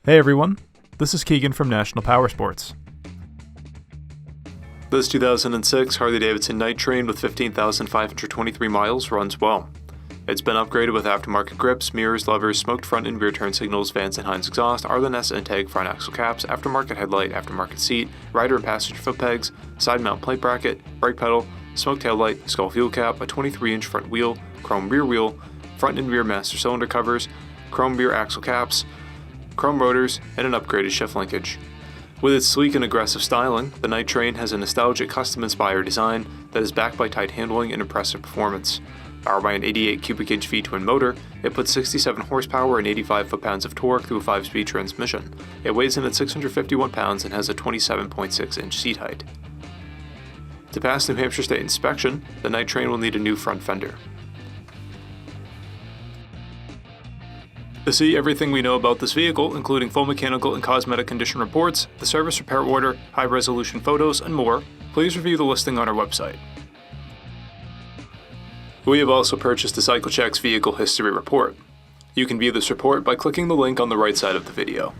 Hey everyone, this is Keegan from National Powersports. This 2006 Harley-Davidson Night Train with 15,523 miles runs well. It's been upgraded with aftermarket grips, mirrors, levers, smoked front and rear turn signals, Vance and Hines exhaust, Arlen S intake front axle caps, aftermarket headlight, aftermarket seat, rider and passenger foot pegs, side mount plate bracket, brake pedal, smoked taillight, skull fuel cap, a 23-inch front wheel, chrome rear wheel, front and rear master cylinder covers, chrome rear axle caps, chrome rotors, and an upgraded shift linkage. With its sleek and aggressive styling, the Night Train has a nostalgic custom-inspired design that is backed by tight handling and impressive performance. Powered by an 88 cubic inch V-twin motor, it puts 67 horsepower and 85 foot-pounds of torque through a 5-speed transmission. It weighs in at 651 pounds and has a 27.6 inch seat height. To pass New Hampshire State inspection, the Night Train will need a new front fender. To see everything we know about this vehicle, including full mechanical and cosmetic condition reports, the service repair order, high-resolution photos, and more, please review the listing on our website. We have also purchased the CycleCheck's Vehicle History Report. You can view this report by clicking the link on the right side of the video.